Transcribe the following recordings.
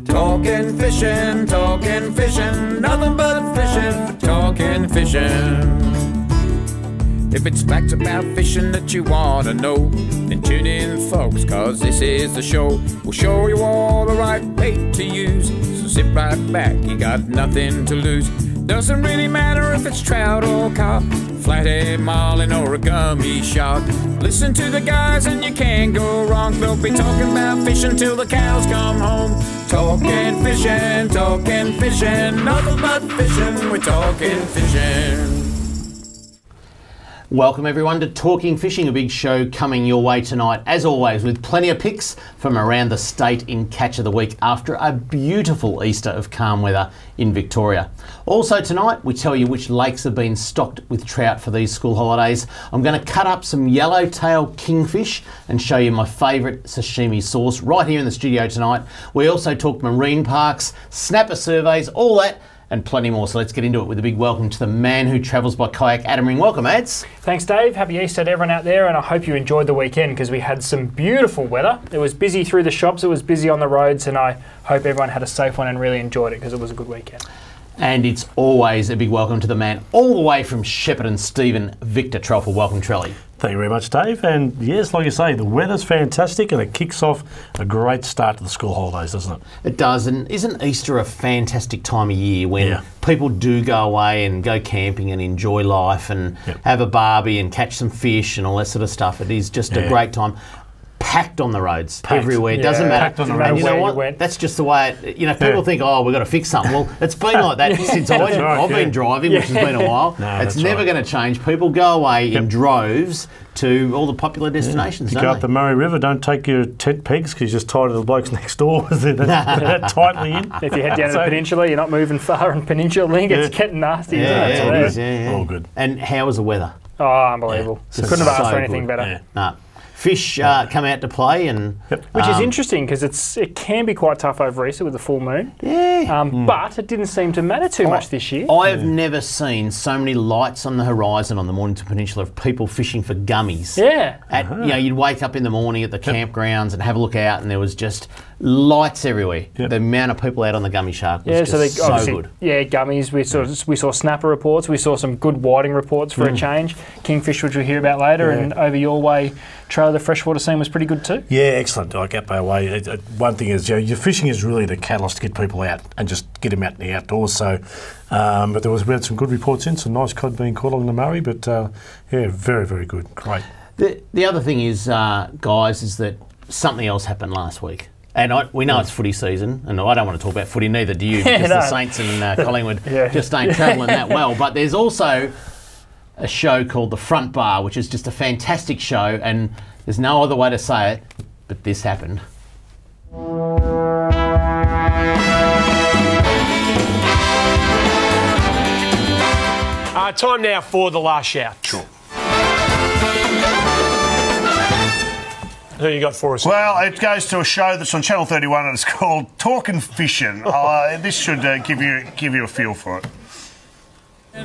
Talking fishing, nothing but fishing, talking fishing. If it's facts about fishing that you want to know, then tune in, folks, cause this is the show. We'll show you all the right bait to use, so sit right back, you got nothing to lose. Doesn't really matter if it's trout or carp, flathead, marlin or a gummy shark. Listen to the guys and you can't go wrong. They'll be talking about fishing till the cows come home. Talking fishing, nothing but fishing, we're talking fishing. Welcome everyone to Talking Fishing, a big show coming your way tonight, as always, with plenty of pics from around the state in Catch of the Week after a beautiful Easter of calm weather in Victoria. Also tonight, we tell you which lakes have been stocked with trout for these school holidays. I'm going to cut up some yellowtail kingfish and show you my favourite sashimi sauce right here in the studio tonight. We also talk marine parks, snapper surveys, all that, and plenty more. So let's get into it with a big welcome to the man who travels by kayak, Adam Ring. Welcome, Ads. Thanks, Dave. Happy Easter to everyone out there, and I hope you enjoyed the weekend because we had some beautiful weather. It was busy through the shops, it was busy on the roads, and I hope everyone had a safe one and really enjoyed it because it was a good weekend. And it's always a big welcome to the man all the way from Shepparton, Stephen, Victor Trelford. Welcome, Trelly. Thank you very much, Dave. And yes, like you say, the weather's fantastic and it kicks off a great start to the school holidays, doesn't it? It does. And isn't Easter a fantastic time of year when people do go away and go camping and enjoy life and have a barbie and catch some fish and all that sort of stuff? It is just a great time. Packed on the roads everywhere. It doesn't matter. Packed on the roads. And you know what? That's just the way it, you know, people think, oh, we've got to fix something. Well, it's been like that since I've been driving, which has been a while. No, it's never going to change. People go away in droves to all the popular destinations, You go up the Murray River, don't take your tent pegs because you're just tied to the blokes next door. They're that tightly in. If you head down to the peninsula, you're not moving far on Peninsula Link. It's getting nasty, isn't it? All good. And how was the weather? Oh, unbelievable. Couldn't have asked for anything better. No. Fish come out to play, and which is interesting because it can be quite tough over Easter with the full moon. But it didn't seem to matter too much this year. I have never seen so many lights on the horizon on the Mornington Peninsula of people fishing for gummies. You know, you'd wake up in the morning at the campgrounds and have a look out, and there was just lights everywhere. The amount of people out on the gummy shark was just so good. Yeah, gummies. We saw snapper reports. We saw some good whiting reports for a change. Kingfish, which we'll hear about later, and over your way, Trail, the freshwater scene was pretty good too. Yeah, excellent. Like up our way. One thing is, your fishing is really the catalyst to get people out and just get them out in the outdoors. So, but we had some good reports in, some nice cod being caught along the Murray. But yeah, very, very good. Great. The other thing is, guys, is that something else happened last week. And we know it's footy season, and I don't want to talk about footy, neither do you, because the Saints and Collingwood just ain't travelling that well. But there's also a show called The Front Bar, which is just a fantastic show, and there's no other way to say it, but this happened. Time now for the last shout. Sure. Who you got for us? Well, it goes to a show that's on Channel 31 and it's called Talking Fishing. This should give you a feel for it.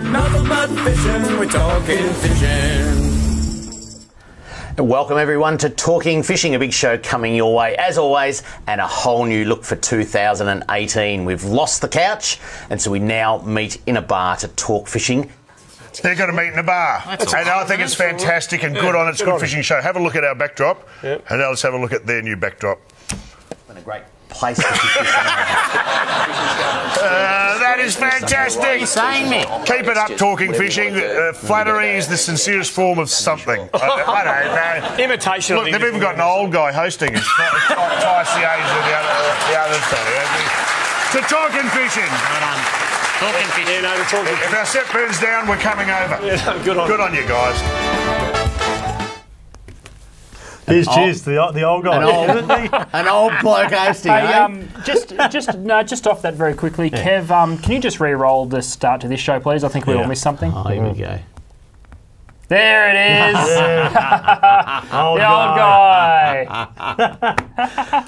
Nothing but fishing, we're talking fishing. Welcome everyone to Talking Fishing, a big show coming your way as always, and a whole new look for 2018. We've lost the couch, and so we now meet in a bar to talk fishing. They're going to meet in a bar, and I think it's fantastic and good on it. It's a good fishing show. Have a look at our backdrop, and now let's have a look at their new backdrop. Been a great place to fish. That is fantastic. What are you saying, Mick? Keep it up, Talking Fishing. Flattery is the sincerest form of something. I don't know. Imitation. Look, they've even got an old guy hosting. It's twice the age of the other fellow. To Talking Fishing. Well done. Talking Fishing. Yeah, no, the Talking Fishing. If our set burns down, we're coming over. Yeah, no, good on you guys. Cheers to the old guy. An old bloke hosting. Just off that very quickly, Kev, can you just re-roll the start to this show, please? I think we all missed something. Oh, here we go. There it is. The old guy.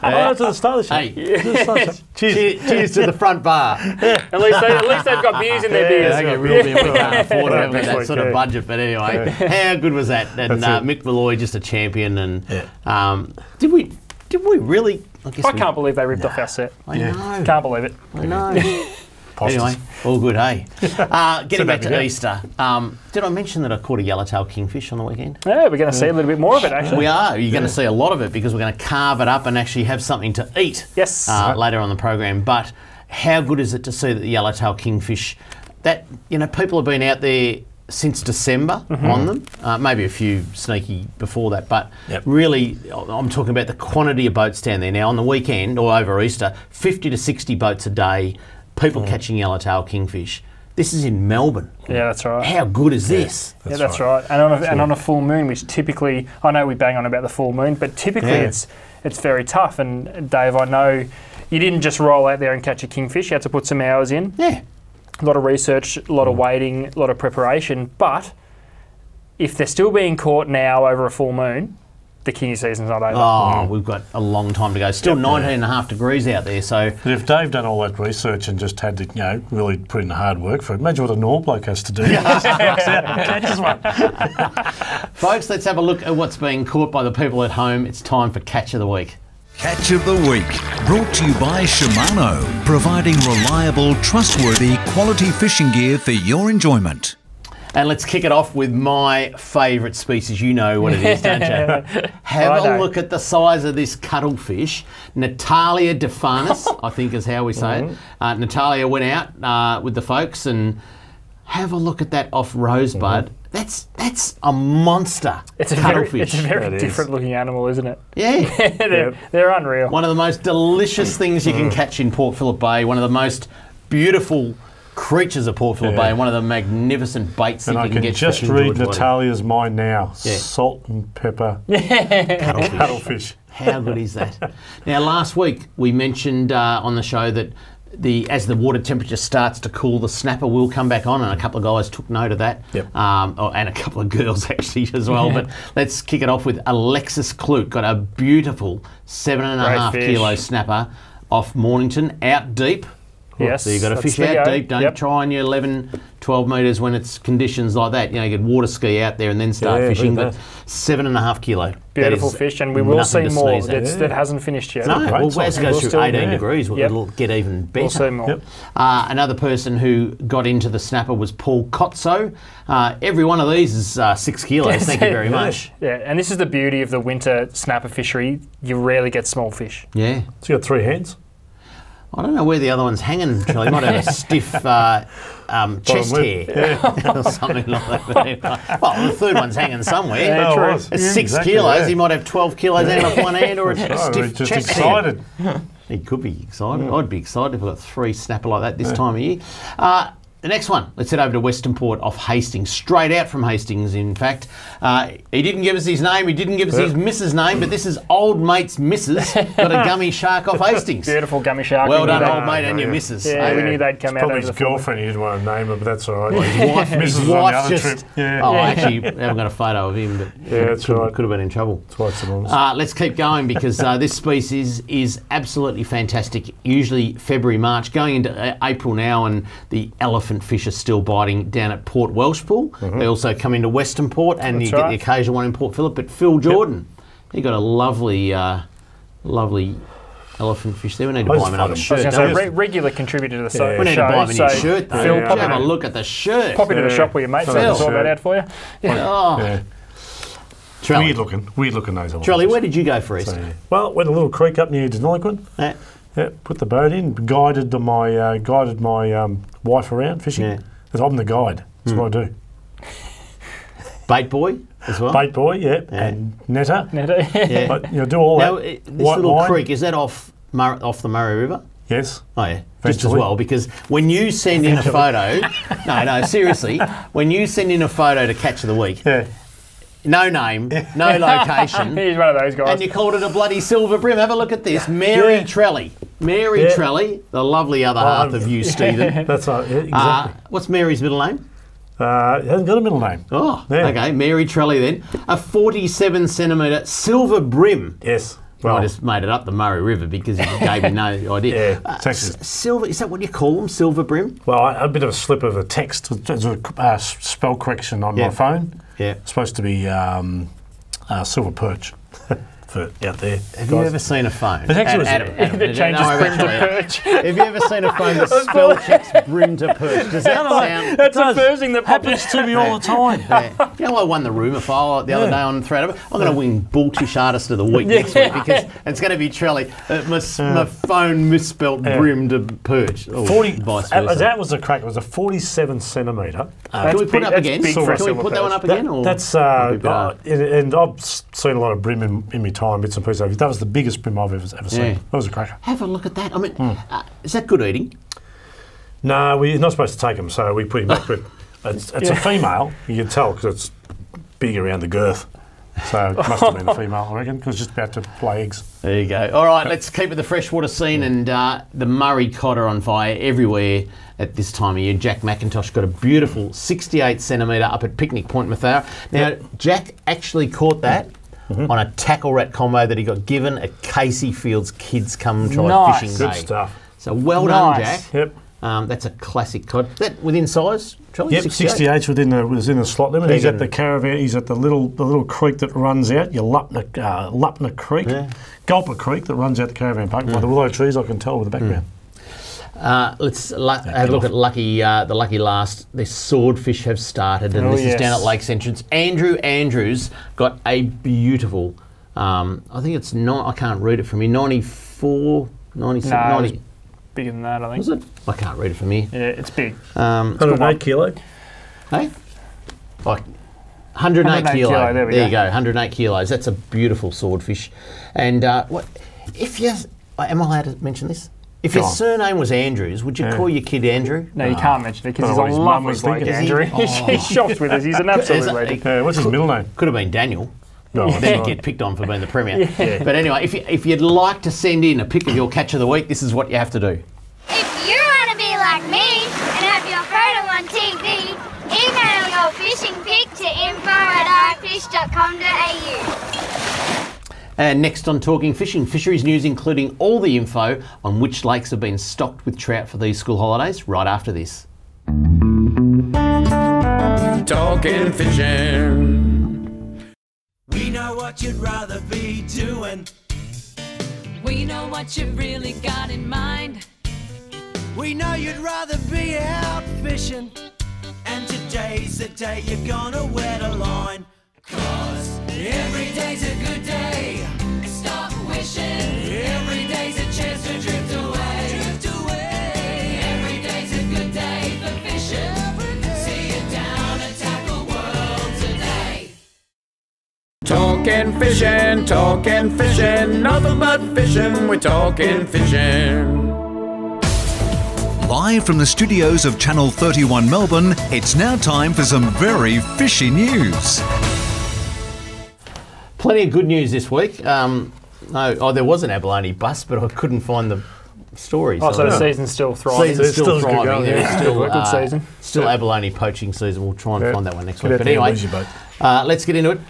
Oh, to the start of the show. Cheers to the front bar. At least they've got beers in their beers. They get real beer. We can't afford it with that sort of budget. But anyway, how good was that? And Mick Malloy, just a champion. And did Did we really? I can't believe they ripped off our set. I know. Can't believe it. I know. Anyway, all good, hey? Getting back to Easter, did I mention that I caught a yellowtail kingfish on the weekend? Yeah, we're going to see a little bit more of it, actually. We are. You're going to see a lot of it because we're going to carve it up and actually have something to eat Yes. later on the program. But how good is it to see that the yellowtail kingfish, that, people have been out there since December on them, maybe a few sneaky before that, but really I'm talking about the quantity of boats down there. Now on the weekend or over Easter, 50 to 60 boats a day, people catching yellowtail kingfish. This is in Melbourne. Yeah, that's right. How good is this? That's right. And on a full moon, which typically, I know we bang on about the full moon, but typically it's very tough. And Dave, I know you didn't just roll out there and catch a kingfish. You had to put some hours in. Yeah. A lot of research, a lot of waiting, a lot of preparation. But if they're still being caught now over a full moon, the kingy season's not over. Oh, we've got a long time to go. Still 19.5 degrees out there, so... But if Dave done all that research and just had to, really put in the hard work for it, imagine what a normal bloke has to do. Catches one. Folks, let's have a look at what's being caught by the people at home. It's time for Catch of the Week. Catch of the Week, brought to you by Shimano, providing reliable, trustworthy, quality fishing gear for your enjoyment. And let's kick it off with my favourite species. You know what it is, don't you? Have a look at the size of this cuttlefish. Natalia defanis, I think is how we say it. Natalia went out with the folks and have a look at that off Rosebud. That's a monster cuttlefish. It's a very different looking animal, isn't it? Yeah. They're unreal. One of the most delicious things you can catch in Port Phillip Bay. One of the most beautiful creatures of Port Phillip Bay, and one of the magnificent baits that you can get. And I can just read Natalia's mind now. Salt and pepper cuttlefish. How good is that? Now, last week we mentioned on the show that as the water temperature starts to cool, the snapper will come back on, and a couple of guys took note of that, and a couple of girls actually as well. But let's kick it off with Alexis Clute. Got a beautiful 7.5 kilo snapper off Mornington, out deep. Yes, so you've got to fish out deep. Don't try on your 11, 12 metres when it's conditions like that. You could water ski out there and then start fishing. But 7.5 kilo. Beautiful fish, and we will see more. That hasn't finished yet. No, well, as it goes through 18 degrees, it'll get even better. We'll see more. Another person who got into the snapper was Paul Kotso. Every one of these is 6 kilos. Thank you very much. Yeah, and this is the beauty of the winter snapper fishery. You rarely get small fish. Yeah. So you got 3 hands? I don't know where the other one's hanging, Charlie. Might have a stiff chest hair or something like that. Well, the third one's hanging somewhere. Yeah, true. It's 6 kilos. He might have 12 kilos hanging off one hand or a stiff just chest excited. hair. He could be excited. I'd be excited if I got 3 snapper like that this time of year. The next one, let's head over to Western Port off Hastings, straight out from Hastings, in fact. He didn't give us his name, he didn't give us his missus' name, but this is old mate's missus, got a gummy shark off Hastings. Beautiful gummy shark. Well done, old mate, and your missus. Yeah, we knew they'd come out. Probably his girlfriend, he didn't want to name her, but that's all right. His wife's just... Oh, I actually haven't got a photo of him, but that's right. Could have been in trouble. That's why it's anonymous. Let's keep going because this species is absolutely fantastic. Usually February, March, going into April now, and the elephant fish are still biting down at Port Welshpool. They also come into Western Port, and you get the occasional one in Port Phillip. But Phil Jordan, he got a lovely elephant fish there. We need to buy him another shirt. Regular contributor to the show. We need to buy him a new shirt, though. Phil, have a look at the shirt. Pop into the shop with your mates. I'll sort that out for you. Trelly. Weird looking those elephants. Trelly, where did you go for Easter? Well, went a little creek up near Deniliquin. Yeah, put the boat in, guided my wife around fishing. Because I'm the guide. That's what I do. Bait boy as well? Bait boy, and netter. Yeah. But, do all now, that. This little creek, is that off the Murray River? Yes. Oh, yeah. Just as well, because when you send in a photo... no, seriously. When you send in a photo to Catch of the Week... No name, no location. He's one of those guys. And you called it a bloody silver brim. Have a look at this. Mary Trelly. Mary Trelly, the lovely other half of you, Stephen. That's right, exactly. What's Mary's middle name? It hasn't got a middle name. Oh, okay. Mary Trelly then. A 47 centimetre silver brim. Yes. Well, I just made it up the Murray River because you gave me no idea. Texas. Silver, is that what you call them, silver brim? Well, a bit of a slip of a text. There's a spell correction on my phone. Yeah. It's supposed to be silver perch. for out there. Have you ever seen a phone? It actually was- Adam, It changes don't worry brim to about Charlie. perch. Have you ever seen a phone that spell checks brim to perch? Does that sound... That's the first thing that popped happens to me all the time. Yeah. You know, I won the rumour file the other day on Thread. I'm going to win Bulltish Artist of the Week next week because it's going to be Trelly. My phone misspelt brim to perch. Or 40. vice versa. That was a crack. It was a 47 centimetre. Can we put it up again? big Can for a we silver put that one perch. up again? Or That's would it be better? and I've seen a lot of brim in my time, bits and pieces. That was the biggest brim I've ever seen. Yeah. That was a cracker. Have a look at that. I mean, is that good eating? No, we're not supposed to take them, so we put him back. But it's a female. You can tell because it's big around the girth. So it must have been a female, I reckon, because it's just about to lay eggs. There you go. All right, let's keep with the freshwater scene and the Murray cod are on fire everywhere at this time of year. Jack McIntosh got a beautiful 68 centimetre up at Picnic Point, Mathara. Now, Jack actually caught that on a tackle rat combo that he got given at Casey Fields Kids Come Try Nice. Fishing Good Day. stuff. So well done, Nice. Jack. Yep. That's a classic cod. Is that within size, Charlie? Yep, 68's within the slot limit. He's Big at the caravan. He's at the little creek that runs out. Your Lupna Creek, Gulper Creek that runs out the caravan park by the willow trees. I can tell with the background. Let's have a look at the lucky last. The swordfish have started, and this is down at Lakes Entrance. Andrew Andrews got a beautiful. I think it's I can't read it from here. 94, 97, No, 90. Bigger than that, I think. Was it? I can't read it from here. Yeah, it's big. 108 kilo. Hey, like 108 kilo. There we you go. 108 kilos. That's a beautiful swordfish. And what if you? Am I allowed to mention this? If your surname was Andrews, would you call your kid Andrew? No, you can't mention it because he's know a what his mum lovely was bloke, thinking. Andrew. He's shocked with us. He's an absolute legend. What's his middle name? Could have been Daniel. No, Then you'd get picked on for being the premier. But anyway, if you'd like to send in a pic of your catch of the week, this is what you have to do. If you want to be like me and have your photo on TV, email your fishing pic to info@ifish.com.au. And next on Talking Fishing, fisheries news including all the info on which lakes have been stocked with trout for these school holidays right after this. Talking fishing. We know what you'd rather be doing. We know what you've really got in mind. We know you'd rather be out fishing. And today's the day you're gonna wet a line. 'Cause every day's a good day. Stop wishing. Every day's a chance to drift away. Drift away. Every day's a good day for fishing. See you down at Tackle World today. Talking fishing, nothing but fishing. We're talking fishing. Live from the studios of Channel 31 Melbourne, it's now time for some very fishy news. Plenty of good news this week. There was an abalone bust, but I couldn't find the story. Oh, so the season's still thriving. Season's still still good thriving. going, There's yeah. still Good season. Still abalone poaching season. We'll try and find that one next week. Get out But there and anyway, lose your boat. let's get into it.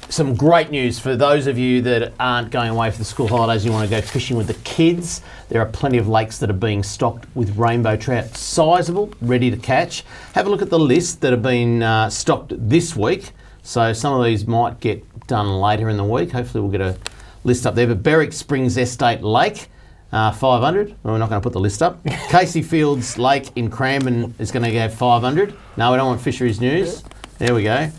Some great news for those of you that aren't going away for the school holidays. You want to go fishing with the kids. There are plenty of lakes that are being stocked with rainbow trout, sizeable, ready to catch. Have a look at the list that have been stocked this week. So some of these might get done later in the week. Hopefully we'll get a list up there. But Berwick Springs Estate Lake, 500. Well, we're not going to put the list up. Casey Fields Lake in Cranbourne is going to go 500. No, we don't want fisheries news. There we go.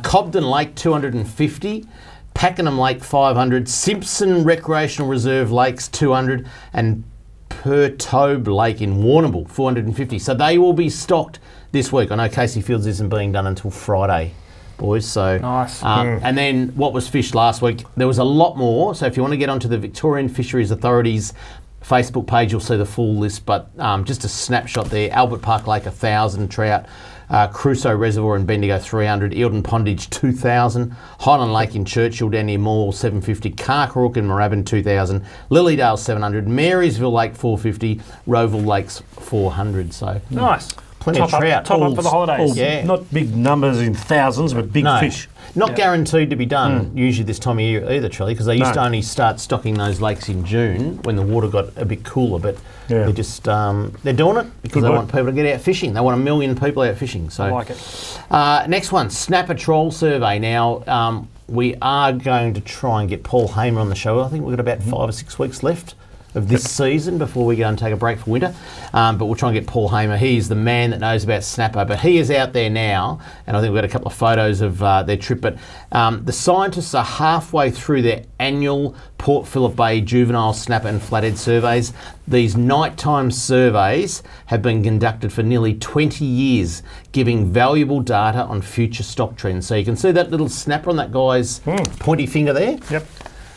Cobden Lake 250, Pakenham Lake 500, Simpson Recreational Reserve Lakes 200, and Pertobe Lake in Warrnambool 450. So they will be stocked this week. I know Casey Fields isn't being done until Friday, boys. So Nice. And then what was fished last week? There was a lot more. So if you want to get onto the Victorian Fisheries Authority's Facebook page, you'll see the full list. But just a snapshot there: Albert Park Lake 1,000 trout. Crusoe Reservoir in Bendigo 300, Eildon Pondage 2,000, Highland Lake in Churchill down near Moore 750, Carcarook in Moorabbin 2,000, Lilydale 700, Marysville Lake 450, Roeville Lakes 400. So Nice. plenty of trout. Top up for the holidays. Yeah. Not big numbers in thousands, but big fish. Not guaranteed to be done usually this time of year either, Charlie, because they used to only start stocking those lakes in June when the water got a bit cooler. But they're just they're doing it because they want people to get out fishing. They want 1 million people out fishing. So I like it. next one, Snapper Troll Survey. Now we are going to try and get Paul Hamer on the show. I think we've got about 5 or 6 weeks left of this season before we go and take a break for winter. But we'll try and get Paul Hamer. He's the man that knows about snapper, but he is out there now, and I think we've got a couple of photos of their trip. But the scientists are halfway through their annual Port Phillip Bay juvenile snapper and flathead surveys. These nighttime surveys have been conducted for nearly 20 years, giving valuable data on future stock trends. So you can see that little snapper on that guy's pointy finger there? Yep.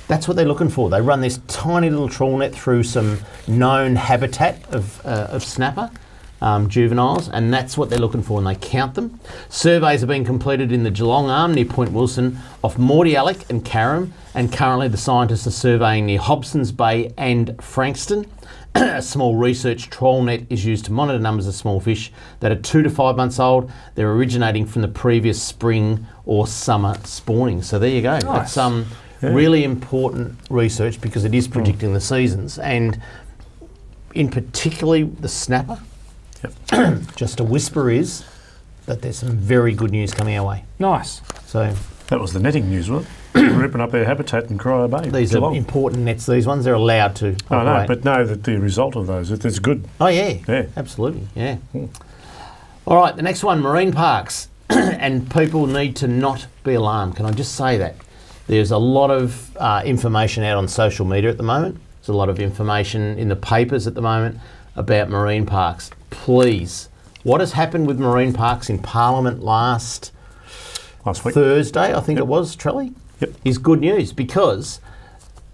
That's what they're looking for. They run this tiny little trawl net through some known habitat of snapper juveniles, and that's what they're looking for, and they count them. Surveys are being completed in the Geelong Arm near Point Wilson, off Mordialloc and Carrum, and currently the scientists are surveying near Hobson's Bay and Frankston. A small research trawl net is used to monitor numbers of small fish that are 2 to 5 months old. They're originating from the previous spring or summer spawning. So there you go. Nice. That's really important research because it is predicting the seasons, and in particularly the snapper. Just a whisper is that there's some very good news coming our way. Nice. So that was the netting news, wasn't it? Ripping up their habitat in Cryo Bay. These are important nets. These ones, they're allowed to operate. I know, but know that the result of those, it's good. Oh yeah, absolutely, yeah. All right, the next one, marine parks, and people need to not be alarmed. Can I just say that? There's a lot of information out on social media at the moment. There's a lot of information in the papers at the moment about marine parks. Please, what has happened with marine parks in Parliament last week? Thursday, I think it was, Trelly, is good news because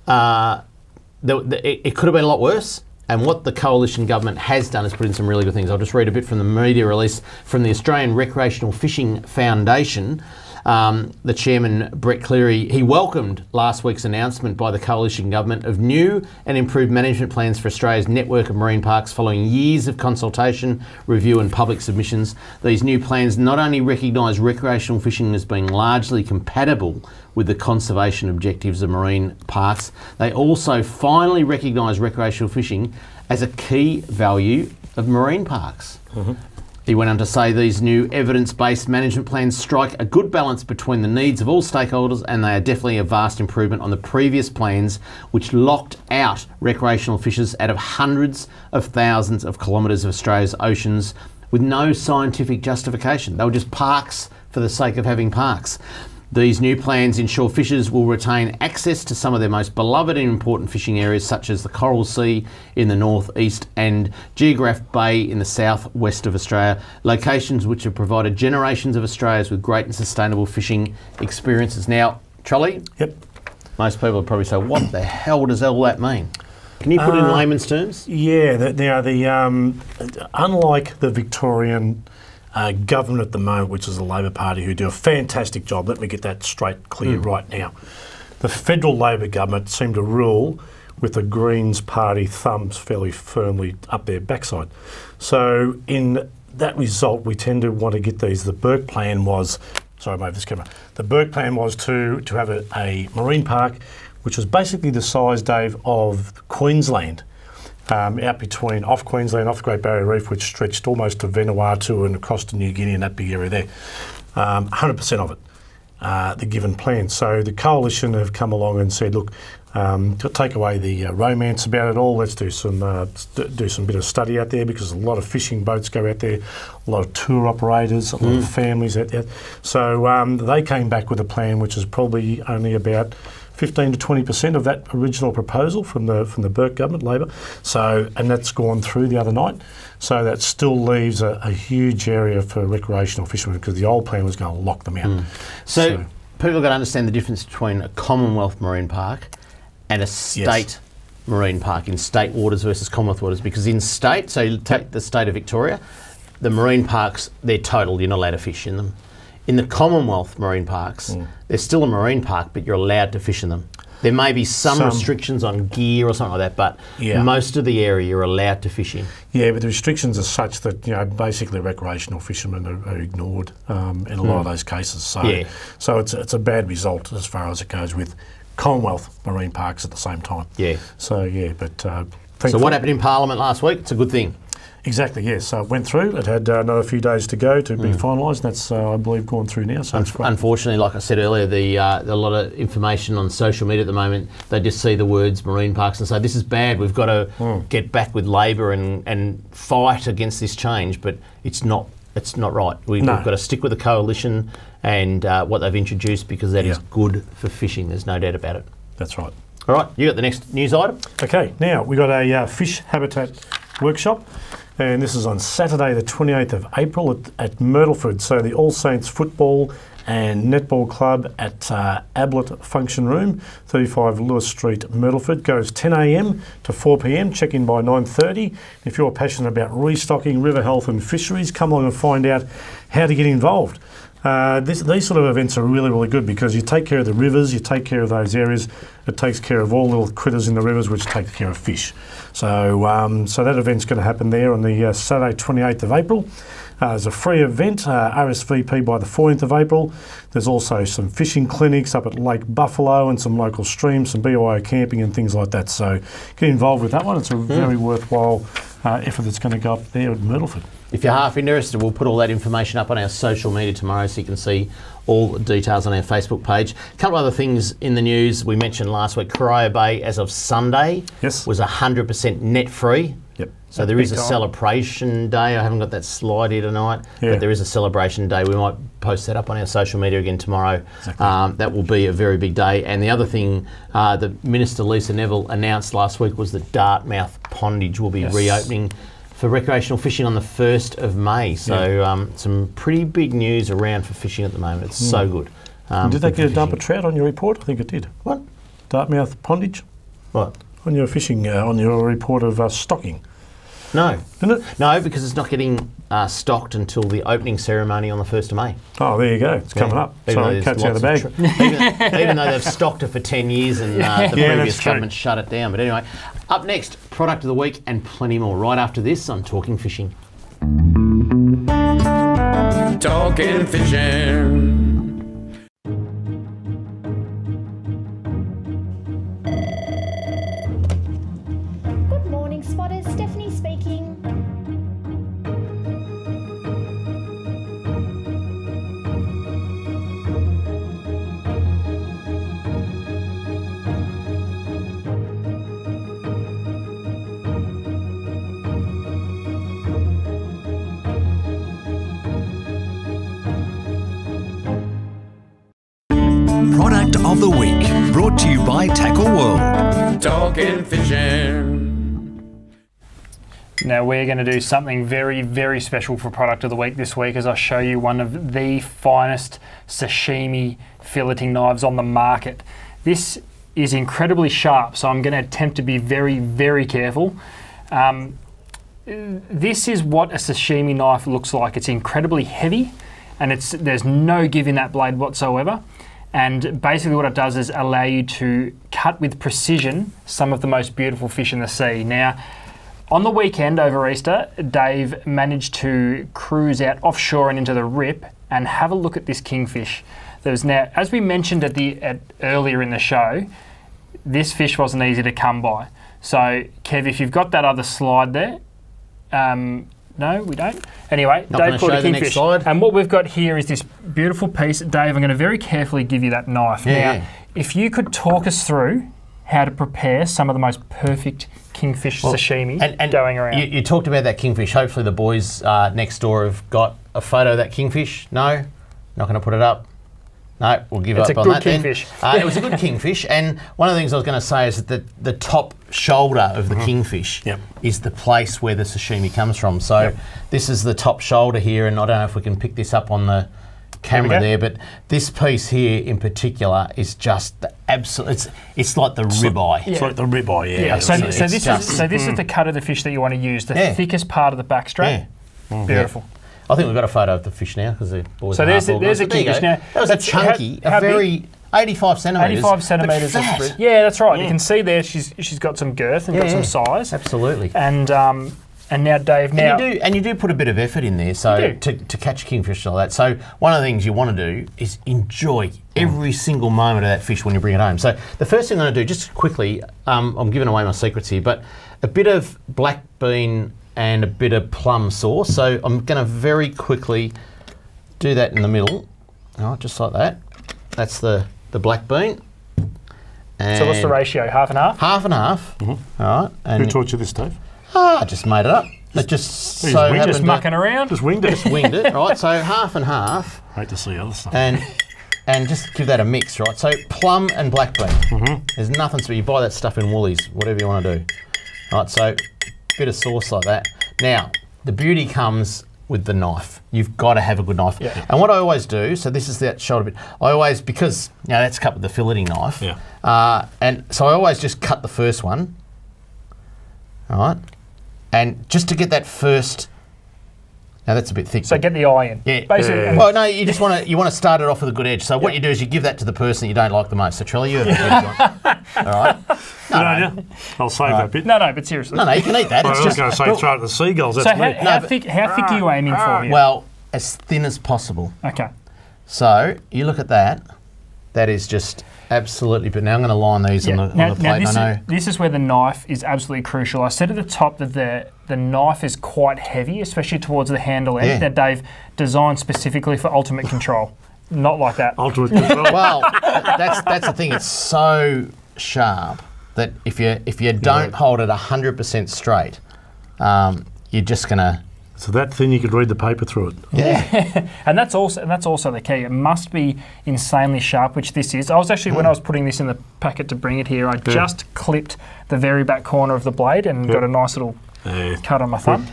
it could have been a lot worse. And what the coalition government has done is put in some really good things. I'll just read a bit from the media release from the Australian Recreational Fishing Foundation. The chairman, Brett Cleary, he welcomed last week's announcement by the coalition government of new and improved management plans for Australia's network of marine parks following years of consultation, review and public submissions. These new plans not only recognise recreational fishing as being largely compatible with the conservation objectives of marine parks, they also finally recognise recreational fishing as a key value of marine parks. He went on to say these new evidence-based management plans strike a good balance between the needs of all stakeholders, and they are definitely a vast improvement on the previous plans which locked out recreational fishers out of hundreds of thousands of kilometres of Australia's oceans with no scientific justification. They were just parks for the sake of having parks. These new plans ensure fishers will retain access to some of their most beloved and important fishing areas, such as the Coral Sea in the northeast and Geograph Bay in the southwest of Australia, locations which have provided generations of Australians with great and sustainable fishing experiences. Now, Trolley, most people would probably say, what the hell does all that mean? Can you put it in layman's terms? Yeah, unlike the Victorian government at the moment, which is the Labor Party, who do a fantastic job. Let me get that straight clear right now. The federal Labor government seem to rule with the Greens Party thumbs fairly firmly up their backside. So in that result, we tend to want to get these. The Burke plan was, sorry, I moved this camera. The Burke plan was to have a marine park, which was basically the size, Dave, of Queensland. Out between off Queensland, off the Great Barrier Reef, which stretched almost to Vanuatu and across to New Guinea and that big area there. 100% of it, the given plan. So the coalition have come along and said, look, to take away the romance about it all, let's do some bit of study out there, because a lot of fishing boats go out there, a lot of tour operators, a lot of families out there. So they came back with a plan which is probably only about 15 to 20% of that original proposal from the Burke government, Labor. So, and that's gone through the other night. So that still leaves a huge area for recreational fishermen, because the old plan was going to lock them out. So people have got to understand the difference between a Commonwealth marine park and a state marine park, in state waters versus Commonwealth waters. Because in state, so you take the state of Victoria, the marine parks, they're total, you're not allowed to fish in them. In the Commonwealth marine parks, they're still a marine park, but you're allowed to fish in them. There may be some restrictions on gear or something like that, but most of the area you're allowed to fish in. Yeah, but the restrictions are such that, you know, basically recreational fishermen are ignored in a lot of those cases. So, so it's a bad result as far as it goes with Commonwealth marine parks at the same time. So, but so what happened in Parliament last week? It's a good thing. Exactly, yes. So it went through. It had another few days to go to be finalised. That's, I believe, gone through now. So it's great. Unfortunately, like I said earlier, a lot of information on social media at the moment, they just see the words marine parks and say, this is bad, we've got to get back with Labor and fight against this change, but it's not right. We've got to stick with the coalition and what they've introduced, because that is good for fishing, there's no doubt about it. That's right. All right, you got the next news item? Okay, now we got a fish habitat workshop, and this is on Saturday the 28th of April at Myrtleford. So the All Saints Football and Netball Club at Ablett Function Room, 35 Lewis Street, Myrtleford. Goes 10 a.m. to 4 p.m, check in by 9:30. If you're passionate about restocking, river health and fisheries, come along and find out how to get involved. These sort of events are really, really good, because you take care of the rivers, you take care of those areas, it takes care of all little critters in the rivers, which take care of fish. So, so that event's going to happen there on the Saturday 28th of April. There's a free event, RSVP by the 14th of April. There's also some fishing clinics up at Lake Buffalo and some local streams, some BYO camping and things like that. So get involved with that one. It's a very worthwhile effort that's going to go up there at Myrtleford. If you're half interested, we'll put all that information up on our social media tomorrow, so you can see all the details on our Facebook page. A couple of other things in the news. We mentioned last week, Corio Bay, as of Sunday, was 100% net free. Yep. So there is a celebration day. I haven't got that slide here tonight, but there is a celebration day. We might post that up on our social media again tomorrow. Exactly. That will be a very big day. And the other thing the Minister Lisa Neville announced last week was that Dartmouth Pondage will be reopening for recreational fishing on the 1st of May. So some pretty big news around for fishing at the moment. It's so good. Did they get a dump of trout on your report? I think it did. What? Dartmouth Pondage? What? On your fishing, on your report of stocking. No. Didn't it? No, because it's not getting stocked until the opening ceremony on the 1st of May. Oh, there you go. It's coming up. Sorry, cat's out of the bag. Even though they've stocked it for 10 years and the previous government shut it down. But anyway, up next, product of the week and plenty more. Right after this on Talking Fishing. Talking Fishing. Good morning, spotters. Stephanie speaking. Product of the week, brought to you by Tackle World. Talking Fishing. Now we're going to do something very, very special for product of the week this week, as I show you one of the finest sashimi filleting knives on the market. This is incredibly sharp, so I'm going to attempt to be very, very careful. This is what a sashimi knife looks like. It's incredibly heavy, and there's no give in that blade whatsoever. And basically what it does is allow you to cut with precision some of the most beautiful fish in the sea. Now, on the weekend over Easter, Dave managed to cruise out offshore and into the Rip and have a look at this kingfish. Now, as we mentioned earlier in the show, this fish wasn't easy to come by. So, Kev, if you've got that other slide there, no, we don't. Anyway, Dave caught a kingfish. And what we've got here is this beautiful piece. Dave, I'm going to very carefully give you that knife. Now, if you could talk us through how to prepare some of the most perfect kingfish sashimi and going around. You talked about that kingfish. Hopefully the boys next door have got a photo of that kingfish. No? Not going to put it up? No, we'll give up on that then. It was a good kingfish, and one of the things I was going to say is that the top shoulder of the kingfish is the place where the sashimi comes from. So this is the top shoulder here, and I don't know if we can pick this up on the camera there, but this piece here in particular is just the absolute. It's like the ribeye. It's like the ribeye. Yeah. So this is the cut of the fish that you want to use. The thickest part of the backstrap. Beautiful. I think we've got a photo of the fish now because the boys. So there's a kingfish now. That was a chunky, a very 85 centimetres. 85 centimetres. Yeah, that's right. You can see there she's got some girth and got some size. Absolutely. And now Dave, you do put a bit of effort in there, so to catch kingfish like that. So one of the things you want to do is enjoy every single moment of that fish when you bring it home. So the first thing I'm going to do, just quickly, I'm giving away my secrets here, but a bit of black bean and a bit of plum sauce. So I'm going to very quickly do that in the middle. All right, just like that. That's the black bean. And so what's the ratio? Half and half? Half and half. All right. And Who taught you this, Dave? I just made it up. It just so happened Just mucking around? Just winged it. Just winged it, right? So half and half. Hate to see other stuff. And just give that a mix, right? So plum and black bean. There's nothing to you buy that stuff in Woolies, whatever you want to do. Right, so bit of sauce like that. Now, the beauty comes with the knife. You've got to have a good knife. Yeah. And what I always do, so this is that shoulder bit, I always, because that's cut with the filleting knife, and so I always just cut the first one, all right? And just to get that first, now that's a bit thick. So get the eye in. Yeah. Basically. Well, no, you just want to start it off with a good edge. So what you do is you give that to the person you don't like the most. So Trelly, you have a good one. All right. No. I'll save that bit. No, but seriously. No, you can eat that. I It's was just going to say throw it at the seagulls. That's So me. how thick are you aiming for here? well as thin as possible. Okay. So you look at that. That is just absolutely. But now I'm going to line these on the plate. Now this is where the knife is absolutely crucial. I said at the top that the knife is quite heavy, especially towards the handle end. That Dave designed specifically for ultimate control. Not like that. Ultimate control. Well, that's the thing. It's so sharp that if you don't hold it 100% straight, you're just gonna. So that thin you could read the paper through it. Yeah. And that's also the key. It must be insanely sharp, which this is. I was actually, when I was putting this in the packet to bring it here, I just clipped the very back corner of the blade and got a nice little cut on my thumb.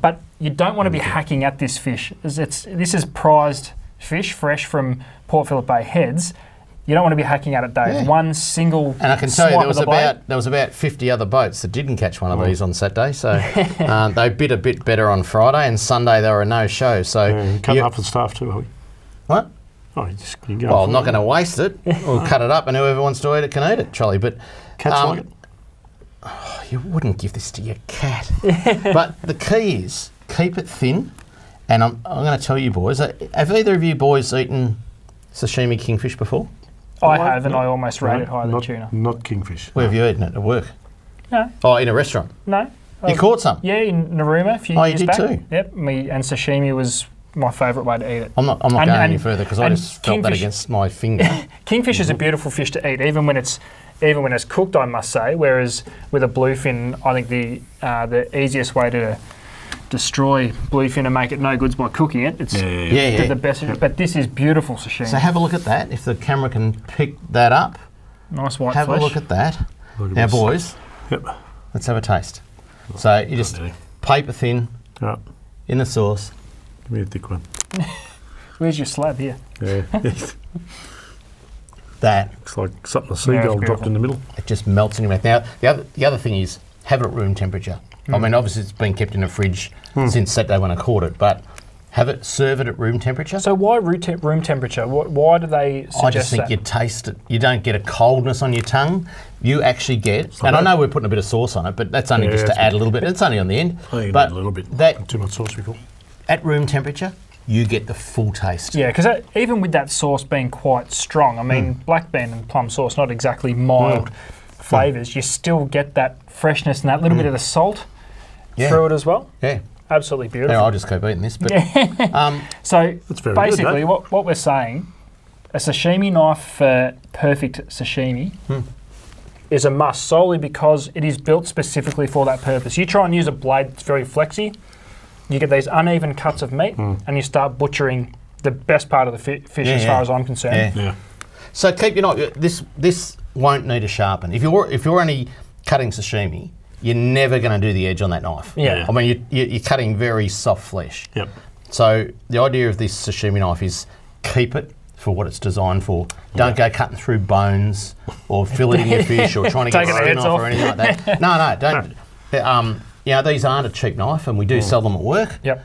But you don't want to be hacking at this fish. This is prized fish, fresh from Port Phillip Bay heads. You don't want to be hacking at it, Dave. Yeah. One single And I can tell you swipe there was about 50 other boats that didn't catch one of these on Saturday. So they bit a bit better on Friday, and Sunday they were a no-show. So cutting up for staff too, are we? What? Oh, you go. Well, I'm not going to waste it. We'll cut it up, and whoever wants to eat it can eat it, Charlie. But Cats like it. Oh, you wouldn't give this to your cat. But the key is keep it thin. And I'm going to tell you, boys, have either of you boys eaten sashimi kingfish before? I have, and I almost rate it higher than tuna. Not kingfish. Where have you eaten it? At work? No. Oh, in a restaurant? No. You caught some? Yeah, in Narooma a few years you did back. too? Yep, and sashimi was my favourite way to eat it. I'm not going any further because I just felt that kingfish- against my finger. Kingfish is a beautiful fish to eat, even when it's cooked, I must say. Whereas with a bluefin, I think the easiest way to destroy bluefin and make it no goods by cooking it. It's the best. But this is beautiful sashimi. So have a look at that. If the camera can pick that up, nice white have flesh. a look at that. Now, this. boys, let's have a taste. So you just paper thin in the sauce. Give me a thick one. Where's your slab here? Yeah. That looks like something a seagull dropped in the middle. It just melts in your mouth. Now, the other thing is have it at room temperature. I mean, obviously it's been kept in a fridge since Saturday when I caught it, but serve it at room temperature. So why room temperature? Why do they suggest that? I just think you taste it. You don't get a coldness on your tongue. You actually get, and I know we're putting a bit of sauce on it, but that's only just to add a little bit. It's only on the end. I think but a little bit. Too much sauce before. At room temperature, you get the full taste. Yeah, because even with that sauce being quite strong, I mean, black bean and plum sauce, not exactly mild flavours, you still get that freshness and that little bit of the salt through it as well. Yeah. Absolutely beautiful. Yeah, I'll just keep eating this. But so very basically, good, what we're saying, a sashimi knife for perfect sashimi is a must solely because it is built specifically for that purpose. You try and use a blade that's very flexy, you get these uneven cuts of meat, and you start butchering the best part of the fish as far as I'm concerned. Yeah. So keep your knife. This won't need a sharpen. If you're only cutting sashimi, you're never going to do the edge on that knife. Yeah. I mean, you're cutting very soft flesh. Yep. So the idea of this sashimi knife is keep it for what it's designed for. Don't go cutting through bones or filleting your fish or trying to get skin off or anything like that. No, don't. These aren't a cheap knife, and we do sell them at work. Yep.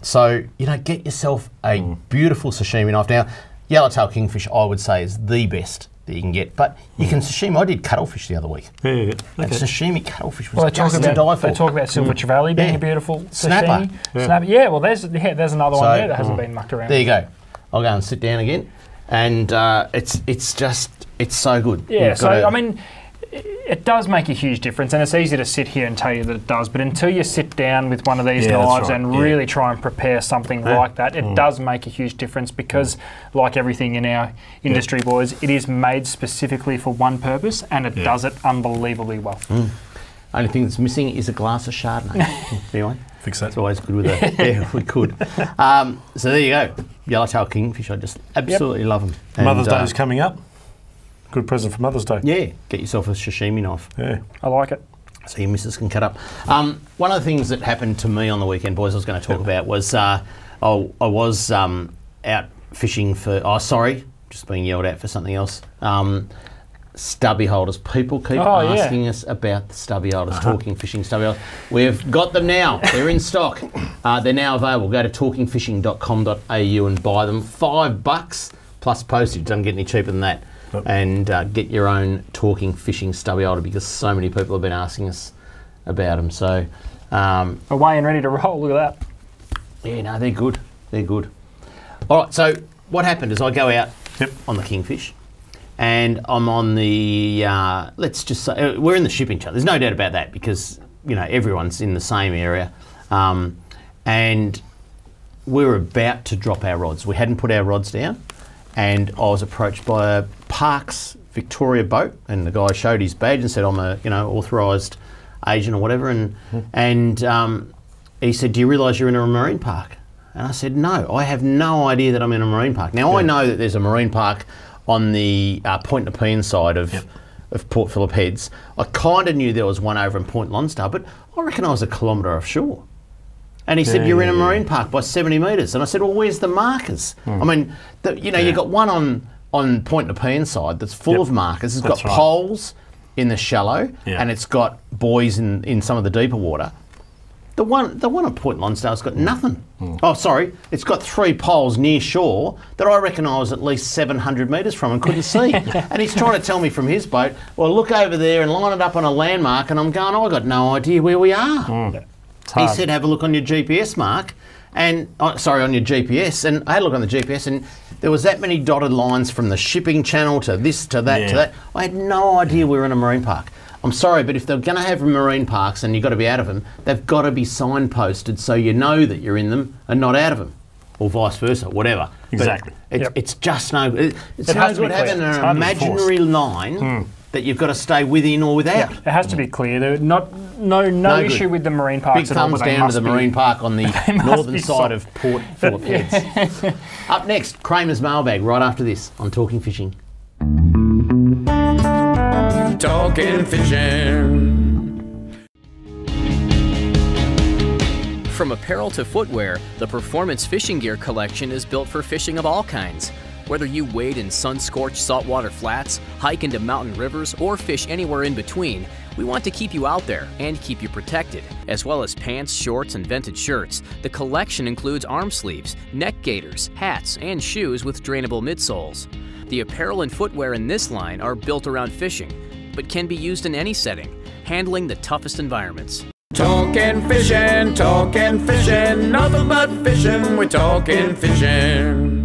So, get yourself a beautiful sashimi knife. Now, yellowtail kingfish, I would say, is the best that you can get. But you can sashimi. I did cuttlefish the other week. Yeah. And sashimi cuttlefish was just to die for. They talk about silver trevally being a beautiful sashimi. Snapper. Yeah, well, there's another one there that hasn't been mucked around. There you go. I'll go and sit down again. And it's so good. Yeah, so, I mean, It does make a huge difference, and it's easy to sit here and tell you that it does, but until you sit down with one of these knives and really try and prepare something like that, it does make a huge difference because, like everything in our industry, boys, it is made specifically for one purpose, and it does it unbelievably well. Only thing that's missing is a glass of Chardonnay. Anyway, fix that. It's always good with a yeah, we could. So there you go, yellowtail kingfish. I just absolutely love them. Mother's Day is coming up. Good present for Mother's Day. Yeah, get yourself a sashimi knife. Yeah, I like it. So your missus can cut up. One of the things that happened to me on the weekend, boys, I was going to talk about was I was out fishing for. Oh, sorry, just being yelled at for something else. Stubby holders. People keep asking us about the stubby holders, talking fishing stubby holders. We've got them now. They're in stock. They're now available. Go to talkingfishing.com.au and buy them. $5 plus postage. Doesn't get any cheaper than that. And get your own talking fishing stubby holder because so many people have been asking us about them. So away and ready to roll. Look at that. Yeah, no, they're good. They're good. All right. So what happened is I go out on the Kingfish, and I'm on the. Let's just say we're in the shipping channel. There's no doubt about that because everyone's in the same area, and we're about to drop our rods. We hadn't put our rods down. And I was approached by a Parks Victoria boat, and the guy showed his badge and said, "I'm a authorised agent or whatever." And he said, "Do you realise you're in a marine park?" And I said, "No, I have no idea that I'm in a marine park." Now I know that there's a marine park on the Point Nepean side of Port Phillip Heads. I kind of knew there was one over in Point Lonsdale, but I reckon I was a kilometre offshore. And he said, "You're in a marine park by 70 metres." And I said, "Well, where's the markers?" I mean, you've got one on Point Nepean side that's full of markers. It's got poles in the shallow, and it's got buoys in some of the deeper water. The one on Point Lonsdale's got nothing. Oh, sorry, it's got 3 poles near shore that I reckon I was at least 700 metres from and couldn't see. And he's trying to tell me from his boat, "Well, look over there and line it up on a landmark." And I'm going, "I got no idea where we are." He said, "Have a look on your GPS mark," and on your GPS. And I had a look on the GPS, and there was that many dotted lines from the shipping channel to this, to that, to that. I had no idea we were in a marine park. I'm sorry, but if they're going to have marine parks and you've got to be out of them, they've got to be signposted so you know that you're in them and not out of them, or vice versa, whatever. Exactly. It's just no. It's no good having an imaginary line that you've got to stay within or without. It has to be clear. There's no issue with the marine parks. Big thumbs down to the marine park on the northern side of Port Phillip Heads. Up next, Kramer's mailbag right after this on Talking Fishing. Talking Fishing. From apparel to footwear, the Performance Fishing Gear collection is built for fishing of all kinds. Whether you wade in sun-scorched saltwater flats, hike into mountain rivers, or fish anywhere in between, we want to keep you out there and keep you protected. As well as pants, shorts, and vented shirts, the collection includes arm sleeves, neck gaiters, hats, and shoes with drainable midsoles. The apparel and footwear in this line are built around fishing, but can be used in any setting, handling the toughest environments. Talking fishing, nothing but fishing, we're talking fishing.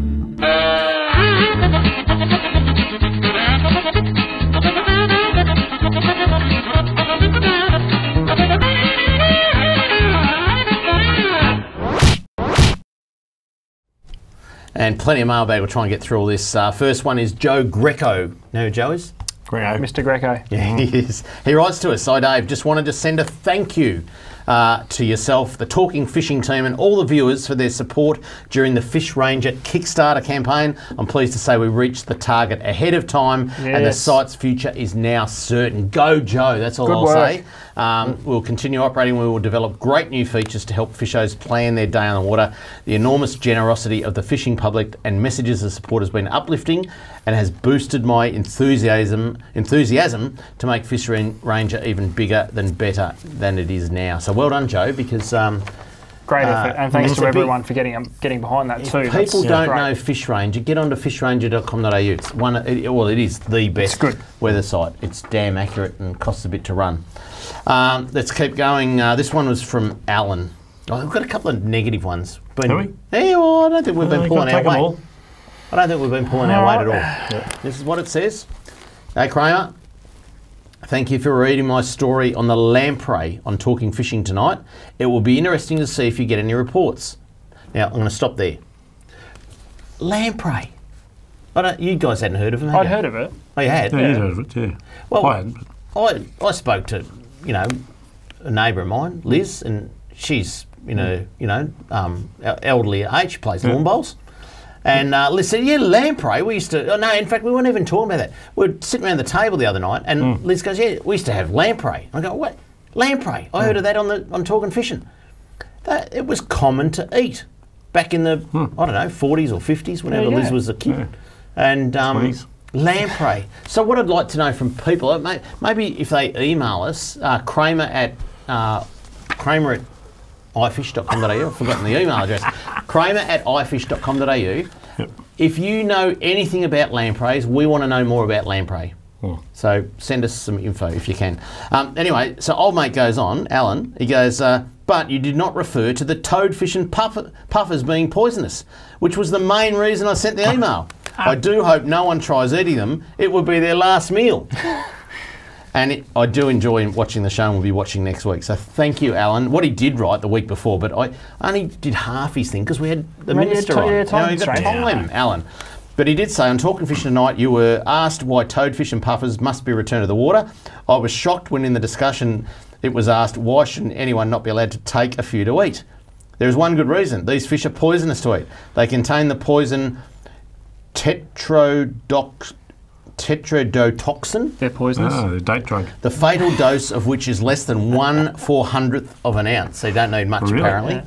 And plenty of mailbag. We'll try and get through all this. First one is Joe Greco. Know who Joe is? Greco. Mr. Greco. Yeah, he is. He writes to us, "Hi Dave, just wanted to send a thank you to yourself, the Talking Fishing team and all the viewers for their support during the Fish Ranger Kickstarter campaign. I'm pleased to say we reached the target ahead of time and the site's future is now certain." Go Joe, that's all I'll say. We'll continue operating. We will develop great new features to help fishers plan their day on the water. The enormous generosity of the fishing public and messages of support has been uplifting and has boosted my enthusiasm to make Fish Ranger even bigger than better than it is now. So well done, Joe, because great effort, and thanks to everyone for getting behind that too. If people don't know Fish Ranger, get onto fishranger.com.au. It's it is the best weather site. It's damn accurate and costs a bit to run. Let's keep going. This one was from Alan. We've got a couple of negative ones. Have we? Yeah, well, I don't think we've been pulling our weight. I don't think we've been pulling our weight at all. This is what it says. Hey, Kramer. Thank you for reading my story on the lamprey on Talking Fishing tonight. It will be interesting to see if you get any reports. Now, I'm going to stop there. Lamprey. You guys hadn't heard of him, had I'd you? heard of it. Oh, you had? Yeah, you'd heard of it, yeah. Well, I hadn't. But I spoke to, a neighbour of mine, Liz, and she's, elderly age, plays lawn bowls. And Liz said, yeah, lamprey, we used to... Oh, no, in fact, we weren't even talking about that. We were sitting around the table the other night, and Liz goes, yeah, we used to have lamprey. I go, what? Lamprey? I heard of that on Talking Fishing. It was common to eat back in the, 40s or 50s, whenever Liz was a kid. And lamprey. So what I'd like to know from people, maybe if they email us, Kramer at ifish.com.au. I've forgotten the email address. Kramer at ifish.com.au. Yep. If you know anything about lampreys, we want to know more about lamprey. So send us some info if you can. Anyway, so old mate goes on, Alan, he goes, but you did not refer to the toadfish and puffers being poisonous, which was the main reason I sent the email. I do hope no one tries eating them. It would be their last meal. And I do enjoy watching the show, and we'll be watching next week. So thank you, Alan. What he did write the week before, but I only did half his thing because we had the minister on. You've got time, Alan. But he did say, on Talking Fishing tonight, you were asked why toadfish and puffers must be returned to the water. I was shocked when in the discussion it was asked, why shouldn't anyone not be allowed to take a few to eat? There is one good reason. These fish are poisonous to eat. They contain the poison tetrodotoxin. They're poisonous. they're date drunk. The fatal dose of which is less than 1/400th of an ounce. So you don't need much, apparently.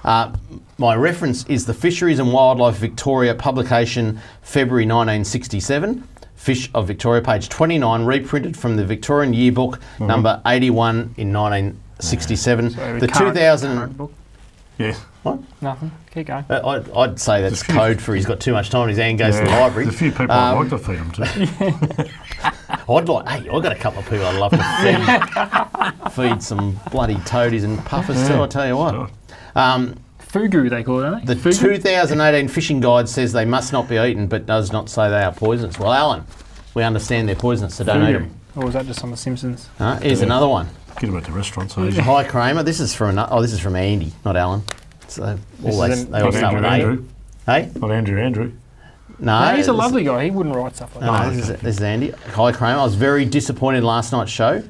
Yeah. My reference is the Fisheries and Wildlife Victoria publication, February 1967. Fish of Victoria, page 29, reprinted from the Victorian Yearbook, number 81 in 1967. So the 2000 book. Yeah. What? Nothing. Keep going. I'd say that's code for he's got too much time on his hand, goes to the library. There's a few people I'd like to feed them to. I've got a couple of people I'd love to feed some bloody toadies and puffers too, I'll tell you what. Fugu, they call it, don't they? The 2018 Fishing Guide says they must not be eaten, but does not say they are poisonous. Well, Alan, we understand they're poisonous, so don't eat them. Or was that just on The Simpsons? Here's another one. Get them at the restaurants. Hi, Kramer. This is from Andy, not Alan. So they all start with Andrew. Hey? Not Andrew. No, he's a lovely guy. He wouldn't write stuff like that. This is Andy. Hi, Kramer. I was very disappointed in last night's show.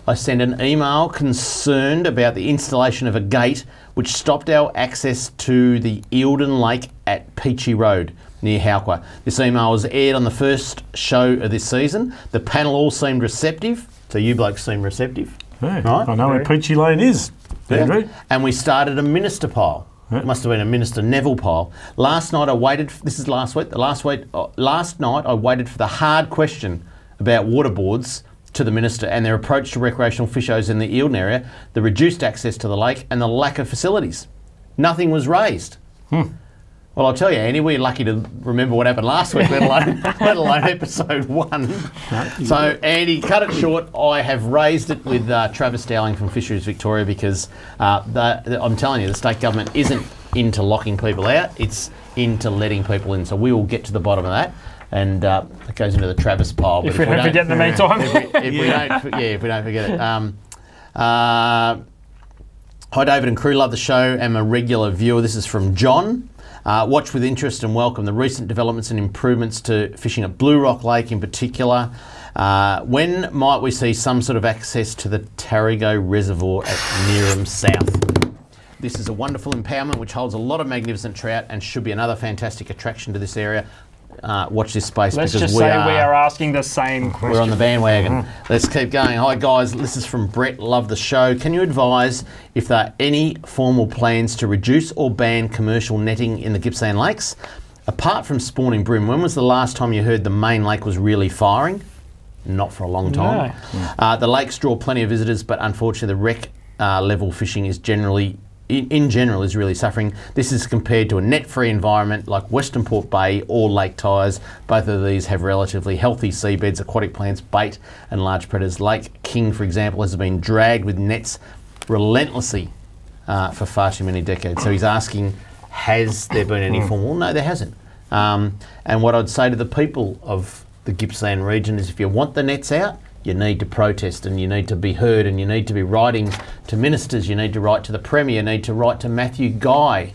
I sent an email concerned about the installation of a gate which stopped our access to the Eildon Lake at Peachy Road near Hauqua. This email was aired on the first show of this season. The panel all seemed receptive. So you blokes seem receptive. Yeah, right? I know where Peachy Lane is, Andrew. Yeah. And we started a minister pile. Yeah. It must have been a Minister Neville pile. Last night I waited, this is last week, last night I waited for the hard question about waterboards to the Minister and their approach to recreational fishers in the Eildon area, the reduced access to the lake and the lack of facilities. Nothing was raised. Well, I'll tell you, Andy, we're lucky to remember what happened last week, let alone episode 1. So, Andy, cut it short. I have raised it with Travis Dowling from Fisheries Victoria because I'm telling you, the state government isn't into locking people out. It's into letting people in. So we will get to the bottom of that. And it goes into the Travis pile. But if we don't forget in the meantime. if we don't forget it. Hi, David and crew. Love the show. I'm a regular viewer. This is from John. Watch with interest and welcome the recent developments and improvements to fishing at Blue Rock Lake in particular. When might we see some sort of access to the Tarigo Reservoir at Neerim South? This is a wonderful impoundment which holds a lot of magnificent trout and should be another fantastic attraction to this area. Watch this space. Let's because just say we are asking the same question. We're on the bandwagon. Let's keep going. Hi guys, this is from Brett. Love the show. Can you advise if there are any formal plans to reduce or ban commercial netting in the Gippsland Lakes? Apart from spawning bream, when was the last time you heard the main lake was really firing? Not for a long time. No. The lakes draw plenty of visitors, but unfortunately the wreck level fishing is generally in general is really suffering. This is compared to a net-free environment like Western Port Bay or Lake Tyers. Both of these have relatively healthy seabeds, aquatic plants, bait and large predators. Lake King, for example, has been dragged with nets relentlessly for far too many decades. So he's asking, has there been any formal? No, there hasn't. And what I'd say to the people of the Gippsland region is if you want the nets out, you need to protest and you need to be heard and you need to be writing to ministers, you need to write to the Premier, you need to write to Matthew Guy.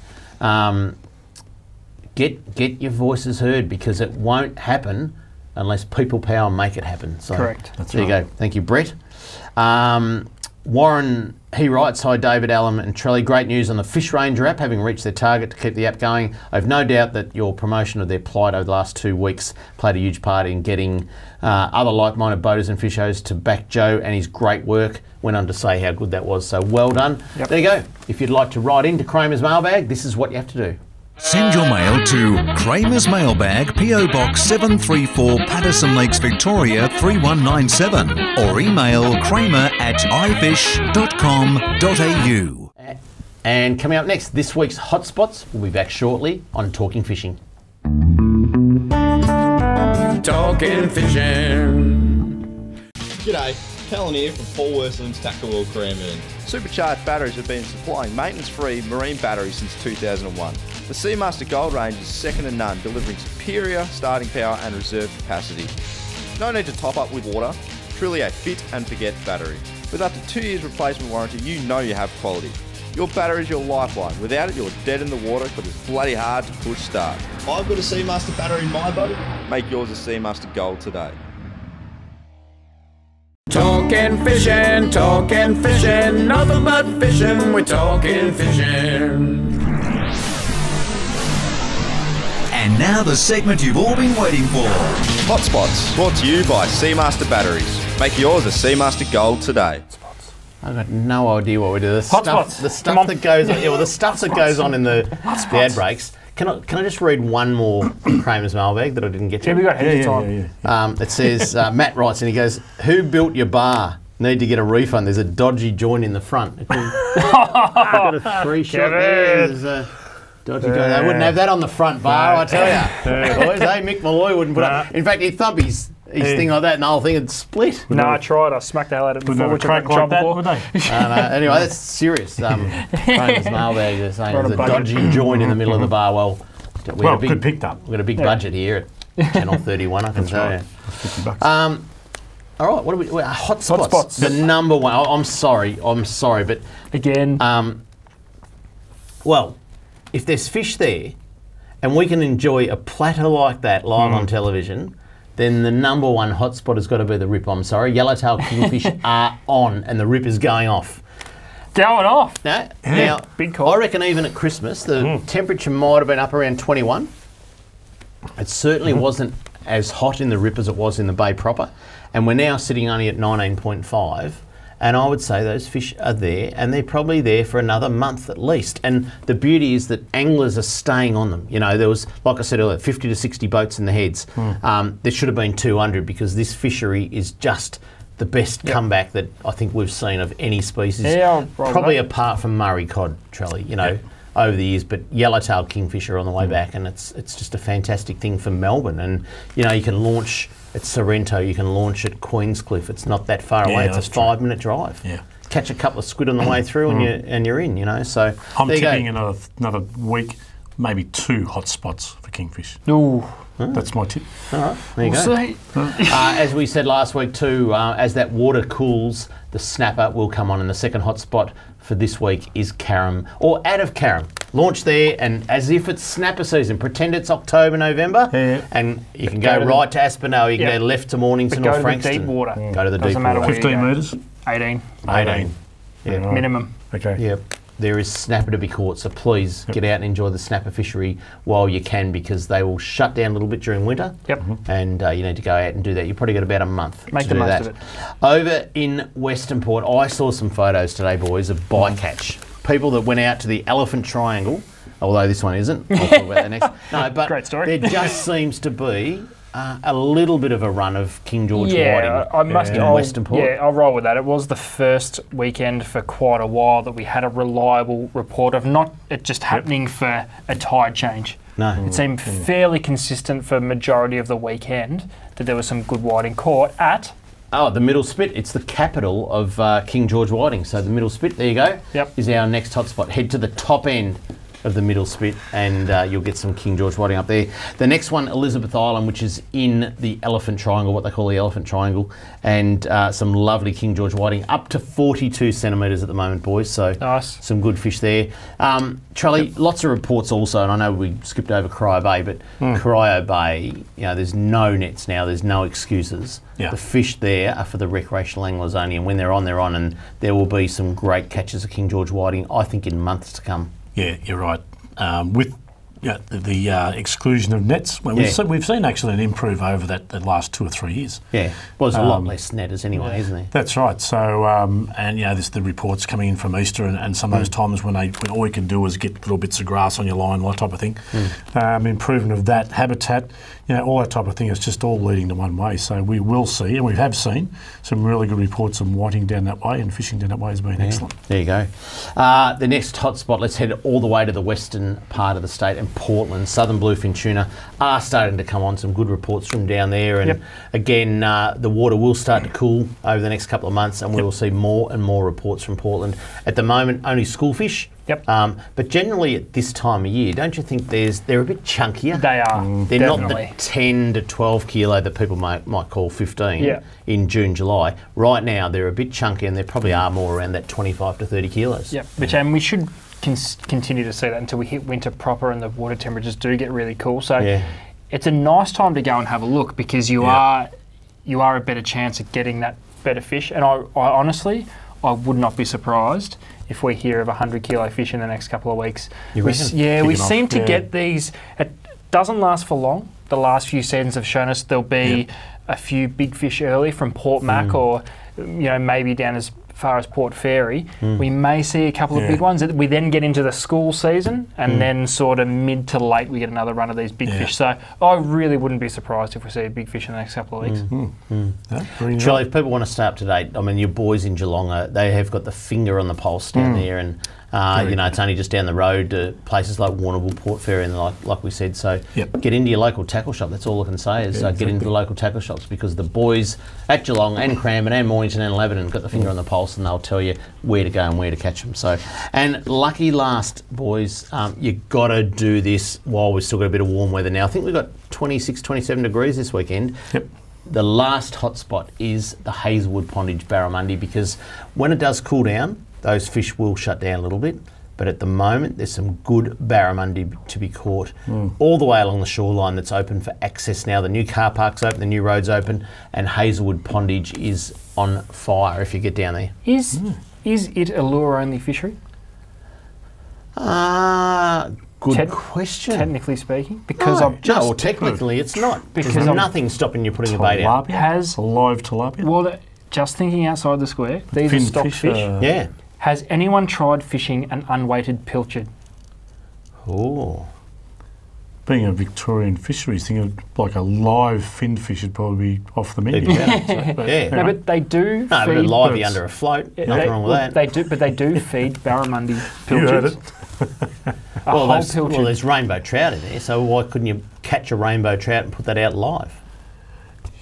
Get your voices heard, because it won't happen unless people power make it happen. So Correct. There you go. Thank you, Brett. Warren, he writes, "Hi David, Alan and Trelly. Great news on the Fish Ranger app, having reached their target to keep the app going. I have no doubt that your promotion of their plight over the last 2 weeks played a huge part in getting other like-minded boaters and fishers to back Joe and his great work." Went on to say how good that was, so well done. Yep. There you go. If you'd like to write into Kramer's Mailbag, this is what you have to do. Send your mail to Kramer's Mailbag, PO Box 734, Patterson Lakes, Victoria 3197, or email kramer@ifish.com.au. And coming up next, this week's Hotspots. We'll be back shortly on Talking Fishing. Talking fishing. G'day, Callan here from Paul Worsland's Tackle World Cranbourne. Supercharged batteries have been supplying maintenance-free marine batteries since 2001. The Seamaster Gold range is second to none, delivering superior starting power and reserve capacity. No need to top up with water, truly a fit and forget battery. With up to 2 years replacement warranty, you know you have quality. Your battery is your lifeline. Without it, you're dead in the water because it's bloody hard to push start. I've got a Seamaster battery in my boat. Make yours a Seamaster Gold today. Talking fishing, nothing but fishing, we're talking fishing. And now the segment you've all been waiting for. Hotspots, brought to you by Seamaster Batteries. Make yours a Seamaster Gold today. I've got no idea what we do. The Hotspots. stuff that goes on, the stuff that goes on in the ad breaks. Can I just read one more Kramer's Mailbag that I didn't get to? Yeah, we got heaps of time. It says, Matt writes and he goes, "Who built your bar? Need to get a refund. There's a dodgy joint in the front." I've got a 3-shot there. There's a dodgy joint. They wouldn't have that on the front bar, I tell you. Boys, hey, Mick Malloy wouldn't put up. In fact, he'd thump his thing like that and the whole thing would split. No, I tried. I smacked the hell out of it before, which I've tried before. Anyway, that's serious. Kramer's Mailbag is saying there's a dodgy joint in the middle of the bar. Well, good picked up. We've got a big budget here at Channel 31, I can tell you. $50. All right, what are we? Hotspots. The number one. I'm sorry, but again, well, if there's fish there, and we can enjoy a platter like that live on television, then the number one hotspot has got to be the rip. I'm sorry, yellowtail kingfish are on, and the rip is going off. Going off. No, now big call. I reckon even at Christmas, the temperature might have been up around 21. It certainly wasn't as hot in the rip as it was in the bay proper, and we're now sitting only at 19.5. And I would say those fish are there, and they're probably there for another month at least. And the beauty is that anglers are staying on them. You know, there was, like I said earlier, 50 to 60 boats in the heads. There should have been 200 because this fishery is just the best comeback that I think we've seen of any species. Yeah, probably apart from Murray cod, Trelly, you know, over the years. But yellowtail kingfish are on the way back, and it's just a fantastic thing for Melbourne. And, you know, you can launch at Sorrento, you can launch at Queenscliff. It's not that far away. It's a 5-minute drive. Yeah. Catch a couple of squid on the way through and you're in, you know. So I'm tipping another week, maybe 2 hotspots for kingfish. Ooh. That's my tip. All right, there you go. As we said last week too, as that water cools, the snapper will come on, and the second hotspot for this week is Carrum, or out of Carrum. Launch there, and as if it's snapper season, pretend it's October, November, and you can go right to Aspinall, you can go left to Mornington or Frankston. Go to the deep water. Go to the deep water. 15 metres? 18. 18. Yeah. Minimum. Okay. Yep. There is snapper to be caught, so please get out and enjoy the snapper fishery while you can, because they will shut down a little bit during winter. Yep. And you need to go out and do that. You've probably got about a month Make to the do most that. of it. Over in Western Port, I saw some photos today, boys, of bycatch. People that went out to the Elephant Triangle, although this one isn't. I'll talk about that next. No, but great story. There just seems to be a little bit of a run of King George whiting in Western Port. Yeah, I'll roll with that. It was the first weekend for quite a while that we had a reliable report of not it just happening for a tide change. No. It seemed fairly consistent for majority of the weekend that there was some good whiting caught at... Oh, the Middle Spit. It's the capital of King George whiting. So the Middle Spit, there you go, is our next hotspot. Head to the top end of the middle spit, and you'll get some King George whiting up there. The next one, Elizabeth Island, which is in the Elephant Triangle, what they call the Elephant Triangle, and some lovely King George whiting, up to 42 centimetres at the moment, boys. So nice. Some good fish there. Charlie, lots of reports also, and I know we skipped over Cryo Bay, but Cryo Bay, there's no nets now, there's no excuses. The fish there are for the recreational anglers only, and when they're on, and there will be some great catches of King George whiting, I think, in months to come. Yeah, you're right. With the exclusion of nets, we've seen actually an improve over the last 2 or 3 years. Yeah, well, there's a lot less netters anyway, isn't there? That's right. So, there's the reports coming in from Easter and some of those times when all you can do is get little bits of grass on your line, that type of thing. Improvement of that habitat, all that type of thing is just all leading to one way. So we will see, and we have seen, some really good reports on whiting down that way, and fishing down that way has been excellent. There you go. The next hotspot, let's head all the way to the western part of the state, and Portland. Southern bluefin tuna are starting to come on. Some good reports from down there, and again, the water will start to cool over the next couple of months, and we will see more and more reports from Portland. At the moment, only schoolfish. But generally at this time of year, don't you think they're a bit chunkier? They are. They're definitely. not the 10 to 12 kilo that people might call 15 in June, July. Right now, they're a bit chunky, and they probably are more around that 25 to 30 kilos. And we should continue to see that until we hit winter proper and the water temperatures do get really cool. So it's a nice time to go and have a look, because you are a better chance of getting that better fish. And I honestly, I would not be surprised if we hear of 100 kilo fish in the next couple of weeks. We seem to get these. It doesn't last for long. The last few seasons have shown us there'll be a few big fish early from Port Mac or maybe down as far as Port Fairy. We may see a couple of big ones. We then get into the school season, and then sort of mid to late we get another run of these big fish. So I really wouldn't be surprised if we see a big fish in the next couple of weeks. Charlie, if people want to stay up to date, I mean, your boys in Geelong, they have got the finger on the pulse down there, and it's only just down the road to places like Warrnambool, Port Fairy, and like we said. So get into your local tackle shop. That's all I can say is get into the local tackle shops, because the boys at Geelong and Cranbourne and Mornington and Lebanon got the finger on the pulse, and they'll tell you where to go and where to catch them. So, and lucky last, boys, you got to do this while we've still got a bit of warm weather now. I think we've got 26, 27 degrees this weekend. The last hotspot is the Hazelwood Pondage Barramundi, because when it does cool down, those fish will shut down a little bit. But at the moment, there's some good barramundi to be caught all the way along the shoreline that's open for access now. The new car park's open, the new road's open, and Hazelwood Pondage is on fire if you get down there. Is it a lure-only fishery? Good question. Technically speaking, because technically it's not. Because there's nothing stopping you putting a bait out. Has a live tilapia? Well, just thinking outside the square, these are stock fish. Has anyone tried fishing an unweighted pilchard? Oh. Being a Victorian fisheries thing, like a live fin fish would probably be off the menu. No, but they do feed... but a livey under a float, nothing wrong with that. They do feed barramundi pilchards. You heard it. Well, there's rainbow trout in there, so why couldn't you catch a rainbow trout and put that out live?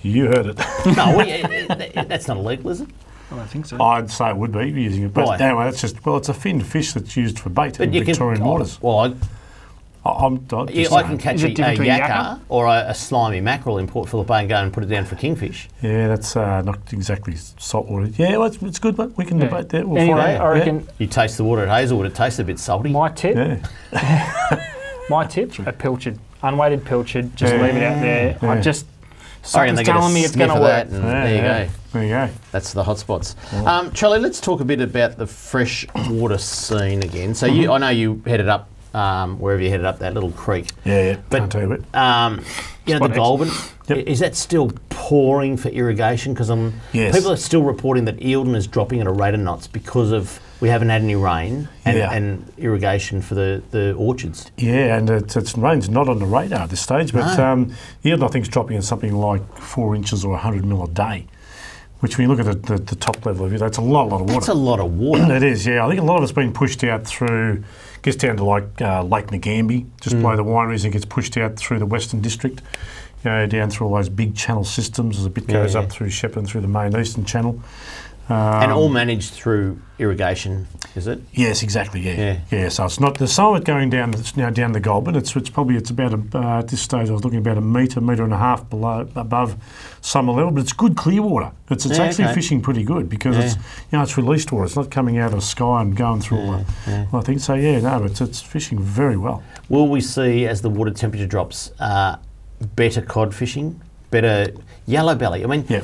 You heard it. No, that's not illegal, is it? I don't think so. I'd say it would be using it. But anyway, that's just, it's a finned fish that's used for bait in Victorian waters. I can catch a yakka or a slimy mackerel in Port Phillip Bay and go and put it down for kingfish. Yeah, that's not exactly saltwater. Yeah, well, it's good, but we can debate that. We'll anyway, find out. I reckon you taste the water at Hazelwood, it tastes a bit salty. My tip, a pilchard, unweighted pilchard, just leave it out there. Something's telling me it's going to work. There you go. There you go. That's the hotspots. Charlie, let's talk a bit about the freshwater scene again. So I know you headed up wherever you headed up that little creek. Yeah. But Can't tell you what. the Goulburn, is that still pouring for irrigation? Because people are still reporting that Eildon is dropping at a rate of knots because of we haven't had any rain and irrigation for the orchards. Yeah, and rain's not on the radar at this stage, but Eildon I think is dropping at something like 4 inches or 100 mil a day. Which, when you look at the top level of it, that's a lot of water. That's a lot of water. It is, yeah. I think a lot of it's been pushed out through, gets down to like Lake Ngambie, just below the wineries, and gets pushed out through the Western District, down through all those big channel systems. As a bit goes up through Shepparton, through the main Eastern Channel. And all managed through irrigation, is it? Yes, exactly. Yeah. So it's not the some of it going down. It's now down the Goulburn. It's about at this stage I was looking about a metre and a half above summer level. But it's good clear water. It's actually fishing pretty good because it's released water. It's not coming out of the sky and going through all I think so. It's fishing very well. Will we see as the water temperature drops better cod fishing, better yellow belly? I mean. Yeah.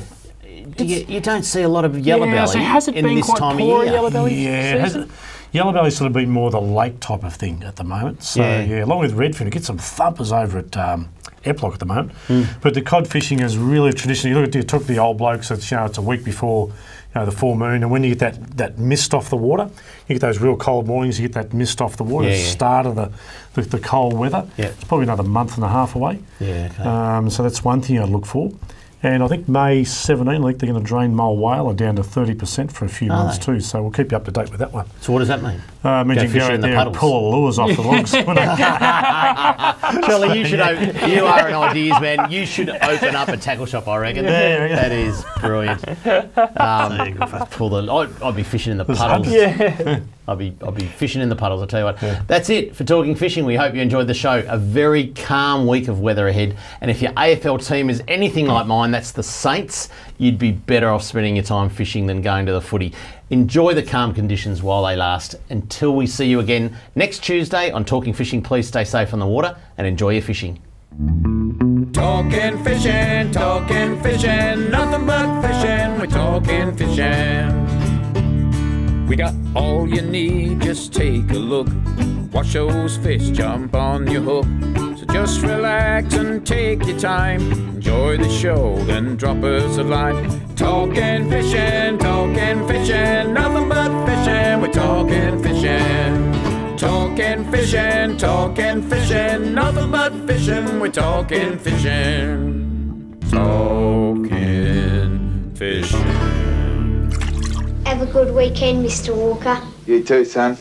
You don't see a lot of yellow belly so has it in been this quite time poor of year. yellow belly season? Yellow belly's sort of been more the lake type of thing at the moment. So along with redfin, it gets some thumpers over at Eplock at the moment. But the cod fishing is really traditionally. You took the old blokes. It's a week before the full moon, and when you get that mist off the water, you get those real cold mornings. You get that mist off the water. It's the start of the cold weather. Yeah. It's probably another month and a half away. Yeah. Okay. So that's one thing I'd look for. And I think May 17, they're going to drain Mull Whaler down to 30% for a few months too. So we'll keep you up to date with that one. So what does that mean? Means you can go out there and pull the lures off the logs. Charlie, you are an ideas man. You should open up a tackle shop, I reckon. That is brilliant. I'd be fishing in the puddles. I'll be fishing in the puddles, I'll tell you what. That's it for Talking Fishing. We hope you enjoyed the show. A very calm week of weather ahead. And if your AFL team is anything like mine, that's the Saints, you'd be better off spending your time fishing than going to the footy. Enjoy the calm conditions while they last. Until we see you again next Tuesday on Talking Fishing, please stay safe on the water and enjoy your fishing. Talking fishing, nothing but fishing, we're talking fishing. We got all you need, just take a look. Watch those fish jump on your hook. So just relax and take your time. Enjoy the show, then drop us a line. Talking fishing, nothing but fishing, we're talking fishing. Talking fishing, nothing but fishing, we're talking fishing. Talking fishing. Have a good weekend, Mr. Walker. You too, son.